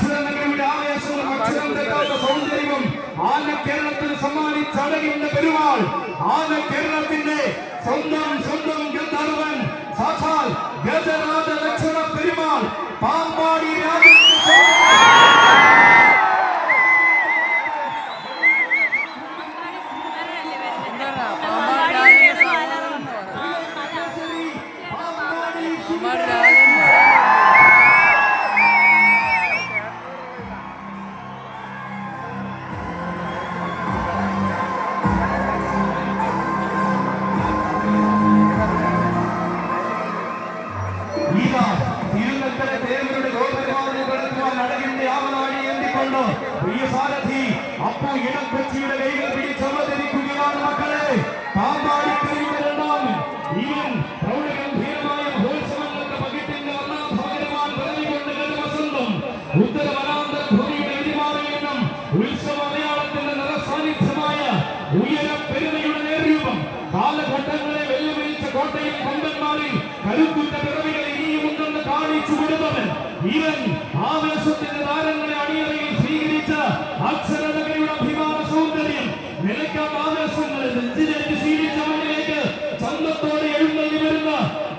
അക്ഷരങ്ങളുടെ ആവേശവും അക്ഷരം തെറ്റാത്ത സൗന്ദര്യവും ആന കേരളത്തിന് സമ്മാനിച്ചടകിന്റെ പെരുമാൾ ആന കേരളത്തിന്റെ സ്വന്തം സ്വന്തം ഗന്ധർവൻ സാക്ഷാൽ ഗജരാജ ലക്ഷണ പെരുമാൾ പാമ്പാടി രാജന്റെ സാരഥി അപ്പോ ഇടം കൊച്ചിയുടെ കൈകൾ പിടിച്ചമർത്തിരിക്കുകയാണ് മക്കളെ. പാമ്പാടി കളിയുടെ രണ്ടാമൻ ഇവൻ പ്രൗഢഗംഭീരമായ മഹോത്സവങ്ങളുടെ പകിട്ടിന്റെ വർണ്ണാഭകരമായ പിറവികൊണ്ട് ഗജവസന്തം ഉത്തരവനാന്തര ഭൂമിയുടെ വിരിമാറിയെന്നും ഉത്സവ മലയാളത്തിന്റെ നിറസാന്നിധ്യമായ ഉയരപ്പെരുമയുടെ നേർരൂപം കാലഘട്ടങ്ങളെ വെല്ലുവിളിച്ച കോട്ടയിൽ കൊമ്പന്മാരിൽ കരുത്തുറ്റ പിറവികൾ ഇനിയുമുണ്ടെന്ന് കാണിച്ചു കൊടുത്തവൻ ഇവൻ ആവേശത്തിന്റെ താരങ്ങളെ അണിയറയിൽ സ്വീകരിച്ച അക്ഷരനഗരിയുടെ അഭിമാന സൗന്ദര്യം നിലയ്ക്കാത്ത ആവേശങ്ങളെ നെഞ്ചിലേക്ക് ശീലിച്ച മണ്ണിലേക്ക് ചന്തത്തോടെ എഴുന്നള്ളി വരുന്ന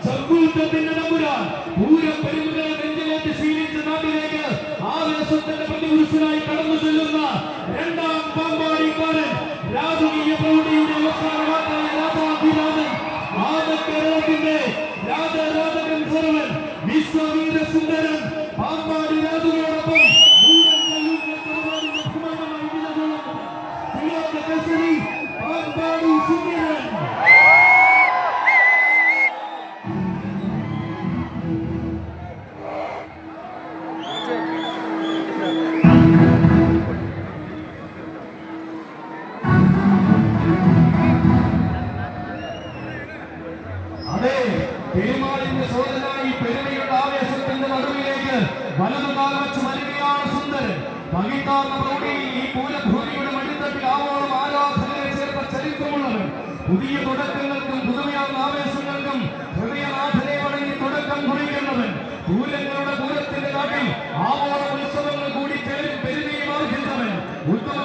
ചങ്കൂറ്റത്തിന്റെ നമ്പുരാൻ പൂരപ്പെരുമകളെ നെഞ്ചിലേക്ക് ശീലിച്ച നാട്ടിലേക്ക് ആവേശത്തിന്റെ പ്രതിപുരുഷനായി കടന്നു ചെല്ലുന്ന രണ്ടാം പാമ്പാടിക്കാരൻ രാജകീയ പ്രൗഢിയുടെ അവസാനമാറ്റായ രാജാധിരാജൻ ആന കേരളത്തിന്റെ രാജരാജകൻ വിശ്വവീര സുന്ദരൻ പാമ്പാടി രാജുവിനോടൊപ്പം പാമ്പാടി സുന്ദരൻ അതെ പെരുമാളിന്റെ സോദരനായി പെരുമയുടെ ആവേശത്തിന്റെ നടുവിലേക്ക് വലതുകാൽ വച്ച് വരികയാണ് സുന്ദരൻ. പകിട്ടാർന്ന പ്രൗഢിയിൽ ഈ പൂരഭൂമിയുടെ മടിത്തട്ടിൽ ആവോളം ആരാധനയെ ചേർത്ത ചരിത്രമുള്ളവൻ. പുതിയ തുടക്കങ്ങൾക്കും പുതുമയാർന്ന ആവേശങ്ങൾക്കും ഹൃദയനാഥനെ വണങ്ങി തുടക്കം കുറിക്കുന്നവൻ. പൂരങ്ങളുടെ പൂരത്തിന്റെ നാട്ടിൽ ആവോളം ഉത്സവങ്ങൾ കൂടി പെരുമയും ആർജിച്ചവൻ. ഉത്തമ